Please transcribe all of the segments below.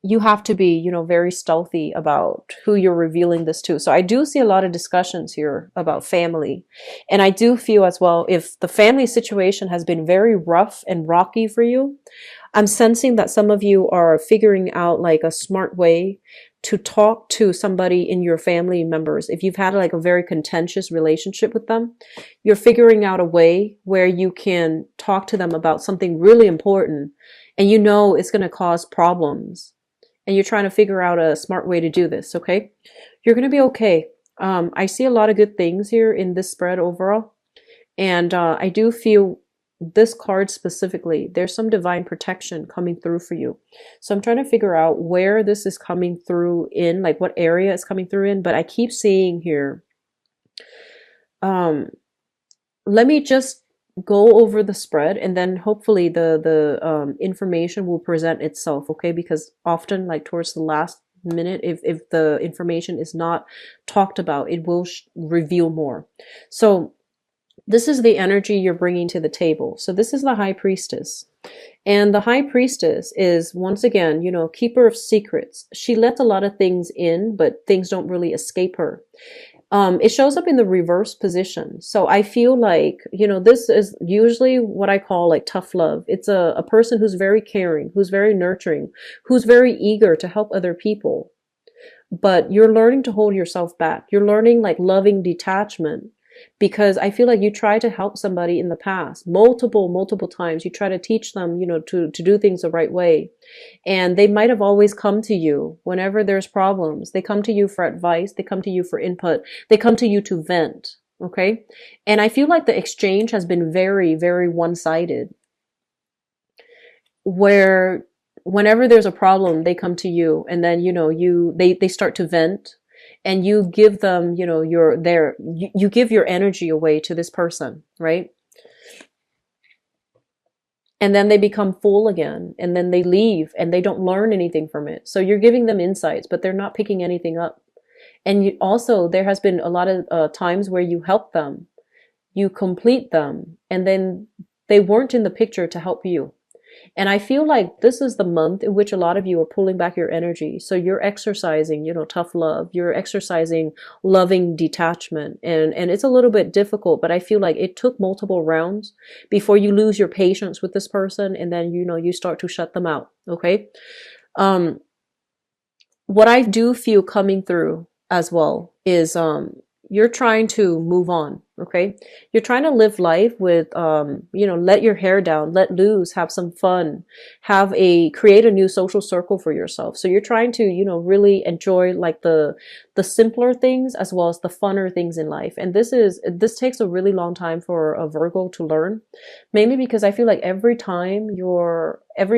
you have to be, you know, very stealthy about who you're revealing this to. So I do see a lot of discussions here about family. And I do feel as well, if the family situation has been very rough and rocky for you, I'm sensing that some of you are figuring out like a smart way to talk to somebody in your family members. If you've had like a very contentious relationship with them, you're figuring out a way where you can talk to them about something really important and you know it's going to cause problems. And you're trying to figure out a smart way to do this, okay? You're going to be okay. I see a lot of good things here in this spread overall. And I do feel this card specifically, there's some divine protection coming through for you. So I'm trying to figure out where this is coming through in, like what area it's coming through in. But I keep seeing here, let me just go over the spread and then hopefully the information will present itself, okay? Because often, like towards the last minute, if the information is not talked about, it will reveal more. So this is the energy you're bringing to the table. So this is the High Priestess. And the High Priestess is, once again, you know, keeper of secrets. She lets a lot of things in, but things don't really escape her. It shows up in the reverse position. So I feel like, you know, this is usually what I call like tough love. It's a person who's very caring, who's very nurturing, who's very eager to help other people. But you're learning to hold yourself back. You're learning like loving detachment. Because I feel like you try to help somebody in the past, multiple times. You try to teach them, you know, to do things the right way. And they might have always come to you whenever there's problems. They come to you for advice. They come to you for input. They come to you to vent. Okay. And I feel like the exchange has been very, very one-sided, where whenever there's a problem, they come to you and then, you know, they start to vent. And you give them, you know, you give your energy away to this person, right? And then they become full again, and then they leave and they don't learn anything from it. So you're giving them insights, but they're not picking anything up. And also there has been a lot of times where you help them, you complete them, and then they weren't in the picture to help you. And I feel like this is the month in which a lot of you are pulling back your energy. So you're exercising, you know, tough love. You're exercising loving detachment. And it's a little bit difficult, but I feel like it took multiple rounds before you lose your patience with this person. And then, you know, you start to shut them out. Okay. What I do feel coming through as well is, you're trying to move on. Okay. You're trying to live life with, you know, let your hair down, let loose, have some fun, create a new social circle for yourself. So you're trying to, you know, really enjoy like the simpler things as well as the funner things in life. And this takes a really long time for a Virgo to learn, mainly because I feel like every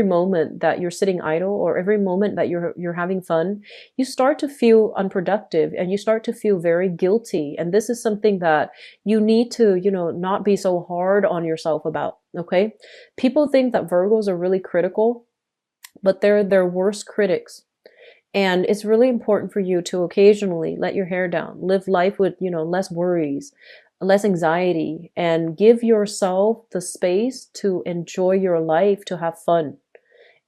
moment that you're sitting idle or every moment that you're having fun, you start to feel unproductive and you start to feel very guilty. And this is something that you need to, you know, not be so hard on yourself about, okay? People think that Virgos are really critical, but they're their worst critics. And it's really important for you to occasionally let your hair down, live life with, you know, less worries, less anxiety, and give yourself the space to enjoy your life, to have fun,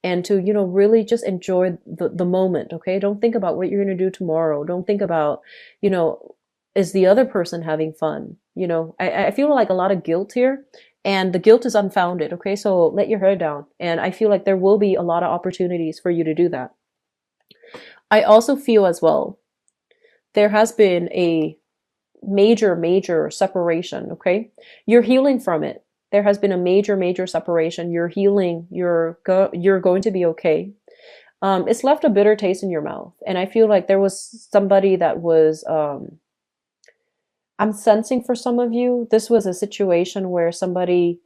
and to, you know, really just enjoy the moment, okay? Don't think about what you're going to do tomorrow. Don't think about, you know, is the other person having fun? You know, I feel like a lot of guilt here, and the guilt is unfounded, okay? So let your hair down. And I feel like there will be a lot of opportunities for you to do that. I also feel as well, there has been a major separation, okay? You're healing from it. There has been a major separation. You're healing. You're going to be okay. It's left a bitter taste in your mouth. And I feel like there was somebody that was, I'm sensing for some of you, this was a situation where somebody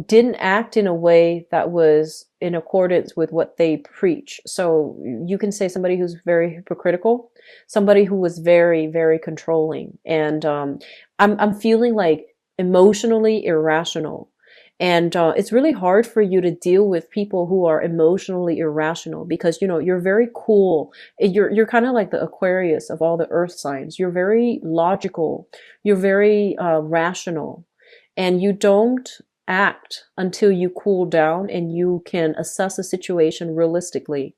didn't act in a way that was in accordance with what they preach. So you can say somebody who's very hypocritical, somebody who was very controlling. And I'm feeling like emotionally irrational. And it's really hard for you to deal with people who are emotionally irrational because, you know, you're very cool. You're kind of like the Aquarius of all the earth signs. You're very logical. You're very rational. And you don't act until you cool down and you can assess a situation realistically.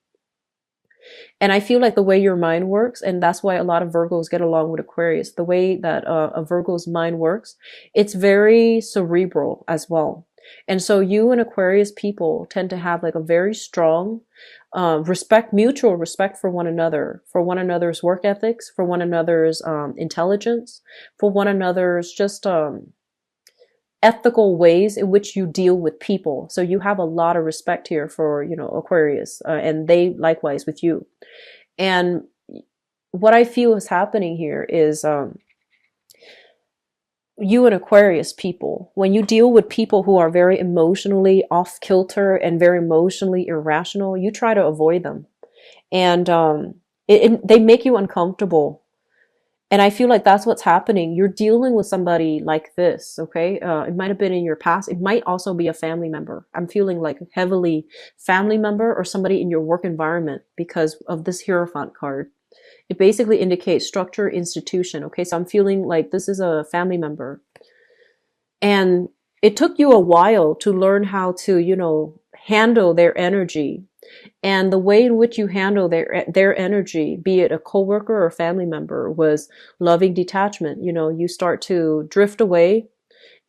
And I feel like the way your mind works, and that's why a lot of Virgos get along with Aquarius, the way that a Virgo's mind works, it's very cerebral as well. And so you and Aquarius people tend to have like a very strong respect, mutual respect for one another's work ethics, for one another's intelligence, for one another's just ethical ways in which you deal with people. So you have a lot of respect here for, Aquarius, and they likewise with you. And what I feel is happening here is, you and Aquarius people, when you deal with people who are very emotionally off kilter and very emotionally irrational, you try to avoid them. And, they make you uncomfortable. And I feel like that's what's happening. You're dealing with somebody like this, okay? It might have been in your past. It might also be a family member. I'm feeling like heavily family member or somebody in your work environment because of this Hierophant card. It basically indicates structure, institution, okay? So I'm feeling like this is a family member. And it took you a while to learn how to, handle their energy. And the way in which you handle their energy, be it a coworker or a family member, was loving detachment. You start to drift away.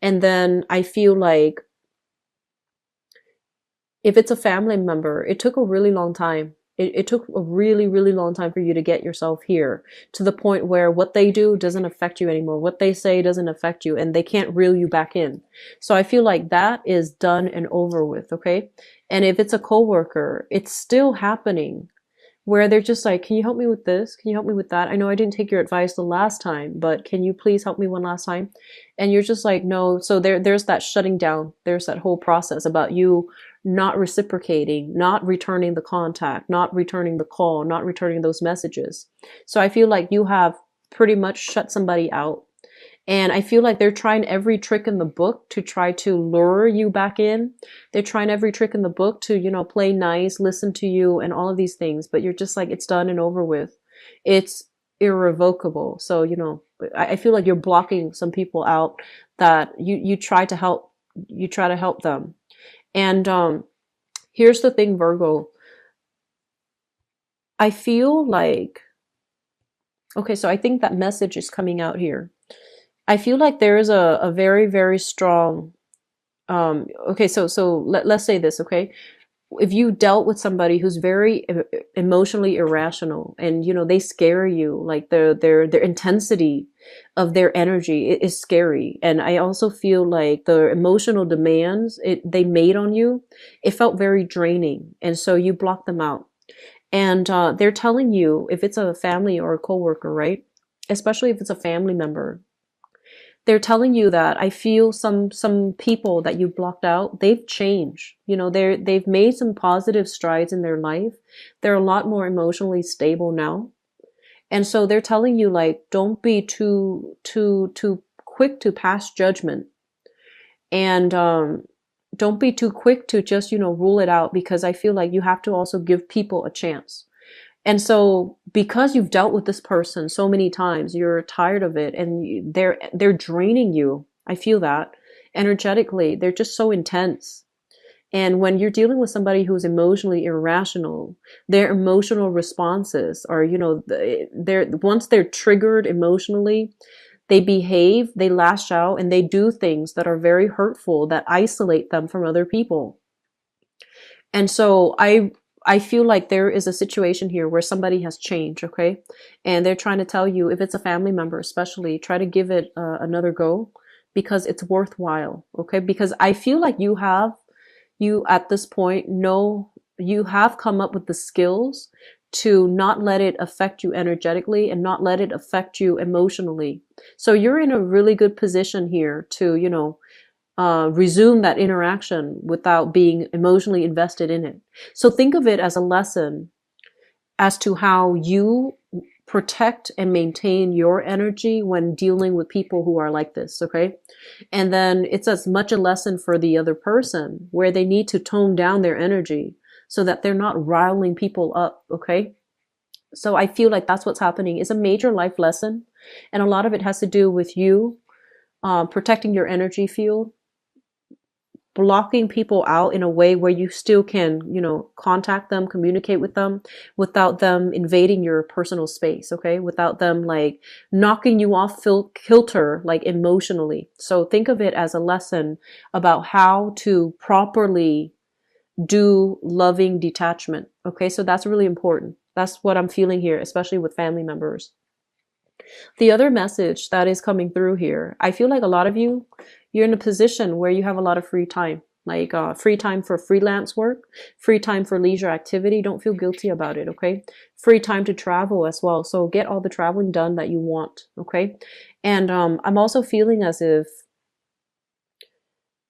And then I feel like if it's a family member, it took a really long time. It took a really, really long time for you to get yourself here to the point where what they do doesn't affect you anymore. What they say doesn't affect you and they can't reel you back in. So I feel like that is done and over with. Okay. And if it's a coworker, it's still happening where they're just like, can you help me with this? Can you help me with that? I know I didn't take your advice the last time, but can you please help me one last time? And you're just like, no. So there's that shutting down. There's that whole process about you not reciprocating, not returning the contact, not returning the call, not returning those messages. So I feel like you have pretty much shut somebody out. And I feel like they're trying every trick in the book to try to lure you back in. They're trying every trick in the book to, play nice, listen to you and all of these things. But you're just like, it's done and over with. It's irrevocable. So, I feel like you're blocking some people out that you try to help. You try to help them. And here's the thing, Virgo. I feel like, okay, so I think that message is coming out here. I feel like there is a very, very strong, okay, so let's say this, okay? If you dealt with somebody who's very emotionally irrational and, they scare you, like their intensity of their energy is scary. And I also feel like the emotional demands they made on you, it felt very draining. And so you block them out. And they're telling you, if it's a family or a coworker, right? Especially if it's a family member, they're telling you that I feel some people that you blocked out, they've changed. They've made some positive strides in their life. They're a lot more emotionally stable now. And so they're telling you, like, don't be too quick to pass judgment. And don't be too quick to just, rule it out, because I feel like you have to also give people a chance. And so because you've dealt with this person so many times, you're tired of it and they're draining you. I feel that energetically, they're just so intense. And when you're dealing with somebody who's emotionally irrational, their emotional responses are, once they're triggered emotionally, they behave, they lash out, and they do things that are very hurtful, that isolate them from other people. And so I feel like there is a situation here where somebody has changed, okay? And they're trying to tell you, if it's a family member especially, try to give it another go, because it's worthwhile, okay? Because I feel like you at this point you have come up with the skills to not let it affect you energetically and not let it affect you emotionally. So you're in a really good position here to, resume that interaction without being emotionally invested in it. So think of it as a lesson as to how you protect and maintain your energy when dealing with people who are like this, okay? And then it's as much a lesson for the other person where they need to tone down their energy so that they're not riling people up, okay? So I feel like that's what's happening. It's a major life lesson, and a lot of it has to do with you protecting your energy field, blocking people out in a way where you still can, contact them, communicate with them without them invading your personal space, okay? Without them like knocking you off kilter, like emotionally. So think of it as a lesson about how to properly do loving detachment. Okay, so that's really important. That's what I'm feeling here, especially with family members. The other message that is coming through here, I feel like a lot of you, you're in a position where you have a lot of free time, like free time for freelance work, free time for leisure activity. Don't feel guilty about it, okay? Free time to travel as well. So get all the traveling done that you want, okay? And I'm also feeling as if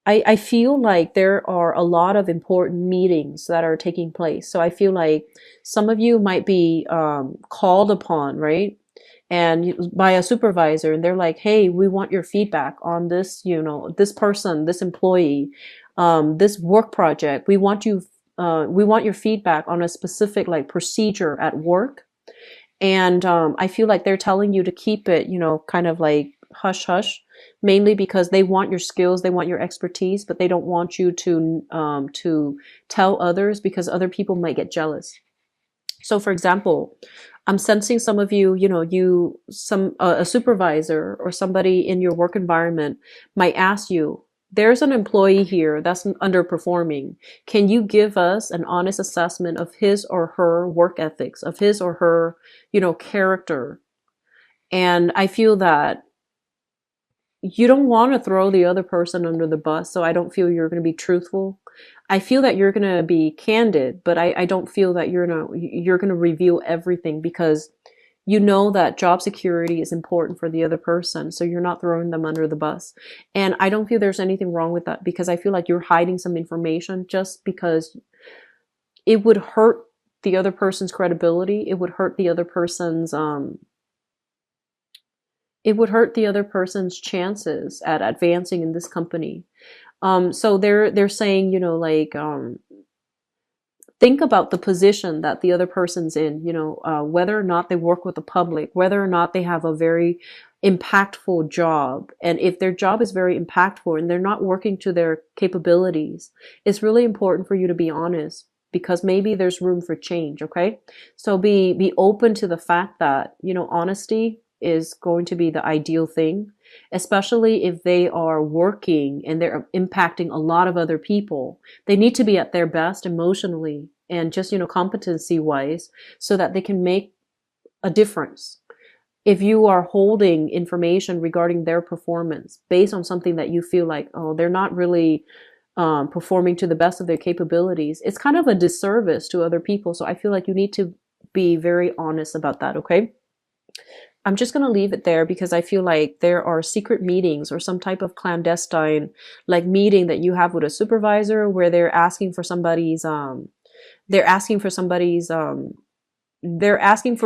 I feel like there are a lot of important meetings that are taking place. So I feel like some of you might be called upon, right? And by a supervisor, and they're like, hey, we want your feedback on this, this person, this employee, this work project. We want your feedback on a specific like procedure at work. And I feel like they're telling you to keep it, kind of like hush hush, mainly because they want your skills, they want your expertise, but they don't want you to tell others because other people might get jealous. So, for example, I'm sensing some of you, a supervisor or somebody in your work environment might ask you, there's an employee here that's underperforming. Can you give us an honest assessment of his or her work ethics, of his or her, character? And I feel that you don't want to throw the other person under the bus. So I don't feel you're going to be truthful. I feel that you're going to be candid, but I don't feel that you're going to reveal everything because you know that job security is important for the other person. So you're not throwing them under the bus. And I don't feel there's anything wrong with that because I feel like you're hiding some information just because it would hurt the other person's credibility. It would hurt the other person's, chances at advancing in this company. So they're saying, think about the position that the other person's in, whether or not they work with the public, whether or not they have a very impactful job. And if their job is very impactful and they're not working to their capabilities, it's really important for you to be honest because maybe there's room for change. Okay. So be open to the fact that, honesty is going to be the ideal thing, especially if they are working and they're impacting a lot of other people. They need to be at their best emotionally and just, competency wise so that they can make a difference. If you are holding information regarding their performance based on something that you feel like, oh, they're not really performing to the best of their capabilities, it's kind of a disservice to other people. So I feel like you need to be very honest about that. Okay. I'm just going to leave it there because I feel like there are secret meetings or some type of clandestine like meeting that you have with a supervisor where they're asking for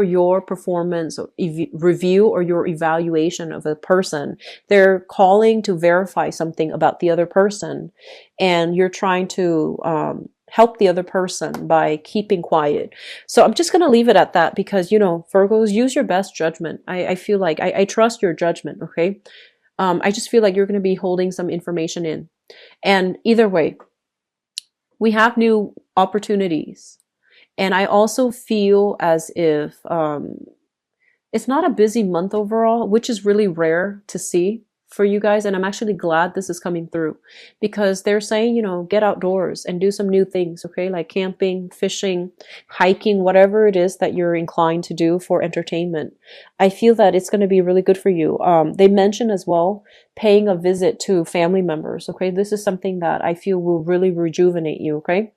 your performance review or your evaluation of a person. They're calling to verify something about the other person and you're trying to help the other person by keeping quiet. So I'm just going to leave it at that because, Virgos, use your best judgment. I feel like I trust your judgment. Okay. I just feel like you're going to be holding some information in. And either way, we have new opportunities. And I also feel as if it's not a busy month overall, which is really rare to see for you guys. And I'm actually glad this is coming through because they're saying, get outdoors and do some new things. Okay. Like camping, fishing, hiking, whatever it is that you're inclined to do for entertainment. I feel that it's going to be really good for you. They mentioned as well, paying a visit to family members. Okay. This is something that I feel will really rejuvenate you. Okay.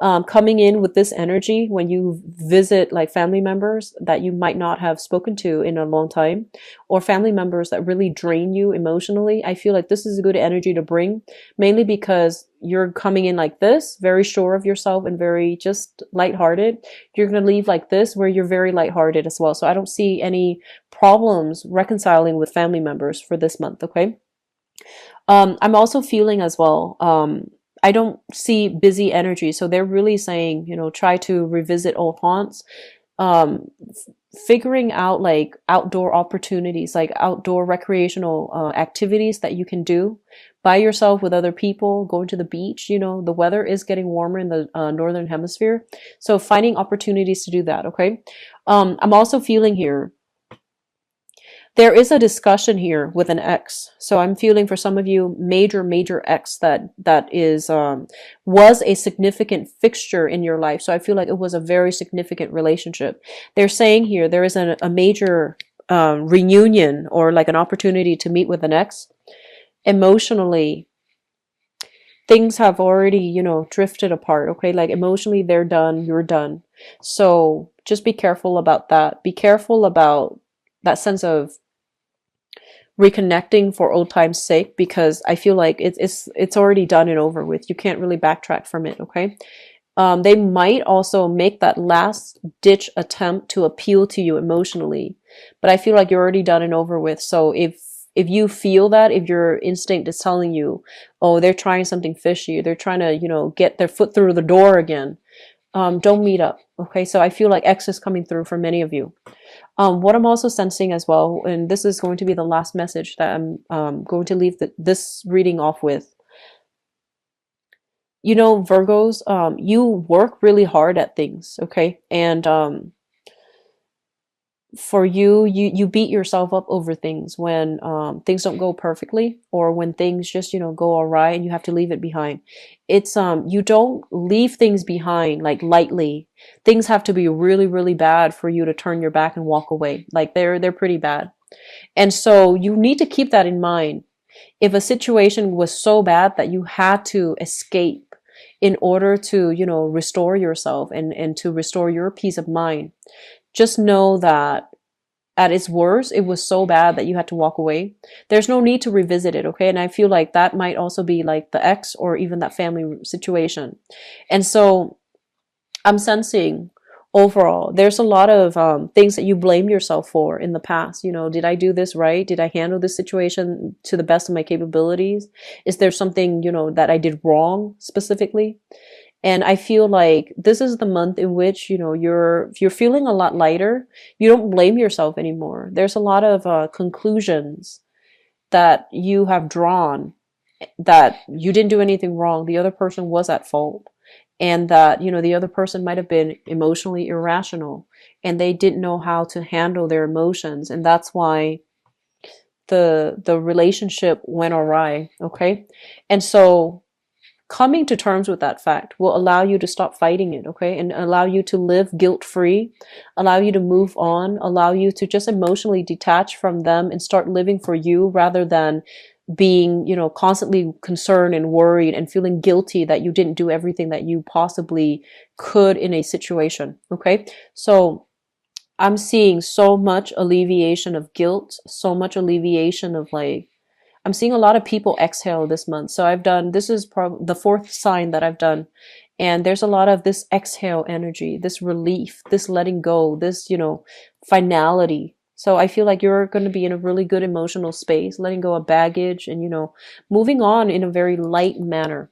Coming in with this energy when you visit like family members that you might not have spoken to in a long time or family members that really drain you emotionally. I feel like this is a good energy to bring mainly because you're coming in like this, very sure of yourself and very just lighthearted. You're going to leave like this where you're very lighthearted as well. So I don't see any problems reconciling with family members for this month. Okay. I'm also feeling as well, I don't see busy energy. So they're really saying, try to revisit old haunts, figuring out like outdoor opportunities, like outdoor recreational activities that you can do, by yourself with other people, going to the beach. The weather is getting warmer in the northern hemisphere. So finding opportunities to do that, okay? I'm also feeling here there is a discussion here with an ex. So I'm feeling for some of you major ex that is was a significant fixture in your life. So I feel like it was a very significant relationship. They're saying here there is a major reunion or like an opportunity to meet with an ex. Emotionally, things have already, drifted apart. Okay, like emotionally they're done, you're done. So just be careful about that. Be careful about that sense of reconnecting for old time's sake, because I feel like it's already done and over with. You can't really backtrack from it, okay? They might also make that last ditch attempt to appeal to you emotionally, but I feel like you're already done and over with. So if you feel that, if your instinct is telling you, oh, they're trying something fishy, they're trying to, get their foot through the door again, don't meet up, okay? So I feel like X is coming through for many of you. What I'm also sensing as well, and this is going to be the last message that I'm going to leave this reading off with. Virgos, you work really hard at things, okay? And for you beat yourself up over things when things don't go perfectly, or when things just go awry and you have to leave it behind. It's you don't leave things behind like lightly. Things have to be really bad for you to turn your back and walk away. Like they're pretty bad. And so you need to keep that in mind. If a situation was so bad that you had to escape in order to restore yourself and to restore your peace of mind, just know that at its worst, it was so bad that you had to walk away. There's no need to revisit it, okay? And I feel like that might also be like the ex or even that family situation. And so I'm sensing overall, there's a lot of things that you blame yourself for in the past. Did I do this right? Did I handle this situation to the best of my capabilities? Is there something, that I did wrong specifically? And I feel like this is the month in which, you're feeling a lot lighter. You don't blame yourself anymore. There's a lot of conclusions that you have drawn that you didn't do anything wrong. The other person was at fault. And that, the other person might have been emotionally irrational and they didn't know how to handle their emotions. And that's why the relationship went awry. Okay. And so coming to terms with that fact will allow you to stop fighting it, okay? And allow you to live guilt-free, allow you to move on, allow you to just emotionally detach from them and start living for you rather than being, constantly concerned and worried and feeling guilty that you didn't do everything that you possibly could in a situation, okay? So I'm seeing so much alleviation of guilt, so much alleviation of like, I'm seeing a lot of people exhale this month. So this is probably the fourth sign that I've done. And there's a lot of this exhale energy, this relief, this letting go, this, finality. So I feel like you're going to be in a really good emotional space, letting go of baggage and, moving on in a very light manner.